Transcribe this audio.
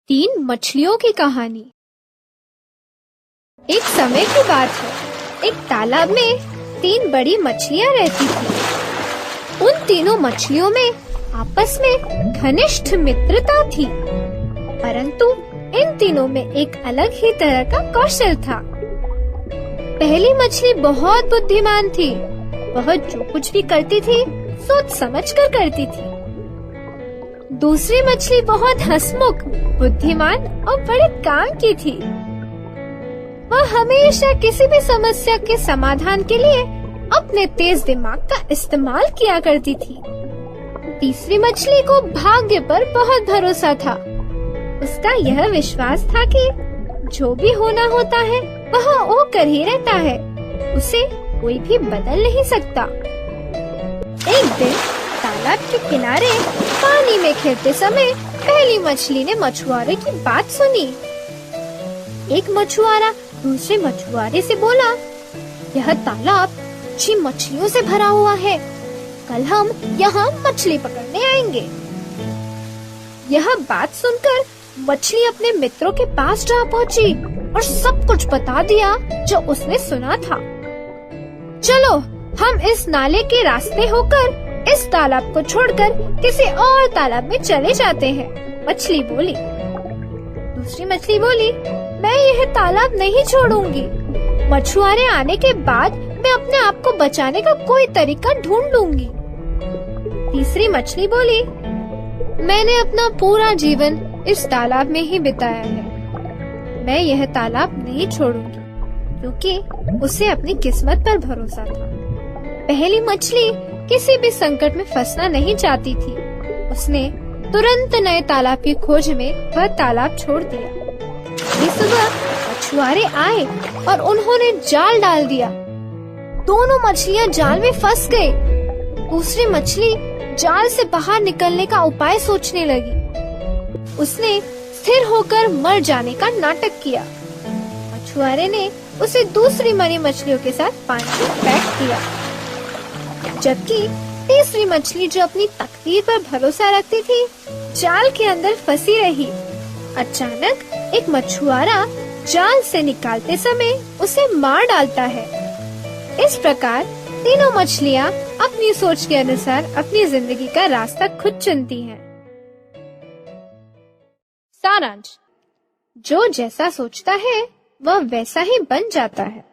तीन मछलियों की कहानी। एक समय की बात है, एक तालाब में तीन बड़ी मछलियां रहती थी। उन तीनों मछलियों में आपस में घनिष्ठ मित्रता थी, परंतु इन तीनों में एक अलग ही तरह का कौशल था। पहली मछली बहुत बुद्धिमान थी। वह जो कुछ भी करती थी सोच समझ कर करती थी। दूसरी मछली बहुत हंसमुख, बुद्धिमान और बड़े काम की थी। वह हमेशा किसी भी समस्या के समाधान के लिए अपने तेज दिमाग का इस्तेमाल किया करती थी। तीसरी मछली को भाग्य पर बहुत भरोसा था। उसका यह विश्वास था कि जो भी होना होता है वह होकर ही रहता है, उसे कोई भी बदल नहीं सकता। एक दिन तालाब के किनारे पानी में खेलते समय पहली मछली ने मछुआरे की बात सुनी। एक मछुआरा दूसरे मछुआरे से बोला, यह तालाब अच्छी मछलियों से भरा हुआ है, कल हम यहाँ मछली पकड़ने आएंगे। यह बात सुनकर मछली अपने मित्रों के पास जा पहुँची और सब कुछ बता दिया जो उसने सुना था। चलो हम इस नाले के रास्ते होकर इस तालाब को छोड़कर किसी और तालाब में चले जाते हैं, मछली बोली। दूसरी मछली बोली, मैं यह तालाब नहीं छोड़ूंगी। मछुआरे आने के बाद मैं अपने आप को बचाने का कोई तरीका ढूंढ लूंगी। तीसरी मछली बोली, मैंने अपना पूरा जीवन इस तालाब में ही बिताया है। मैं यह तालाब नहीं छोड़ूंगी क्योंकि उसे अपनी किस्मत पर भरोसा था। पहली मछली किसी भी संकट में फंसना नहीं चाहती थी। उसने तुरंत नए तालाब की खोज में वह तालाब छोड़ दिया। इस सुबह मछुआरे आए और उन्होंने जाल डाल दिया। दोनों मछलियां जाल में फंस गई। दूसरी मछली जाल से बाहर निकलने का उपाय सोचने लगी। उसने स्थिर होकर मर जाने का नाटक किया। मछुआरे ने उसे दूसरी मरी मछलियों के साथ पानी में फेंक दिया, जबकि तीसरी मछली जो अपनी तकदीर पर भरोसा रखती थी जाल के अंदर फंसी रही। अचानक एक मछुआरा जाल से निकालते समय उसे मार डालता है। इस प्रकार तीनों मछलियां अपनी सोच के अनुसार अपनी जिंदगी का रास्ता खुद चुनती हैं। सारांश, जो जैसा सोचता है वह वैसा ही बन जाता है।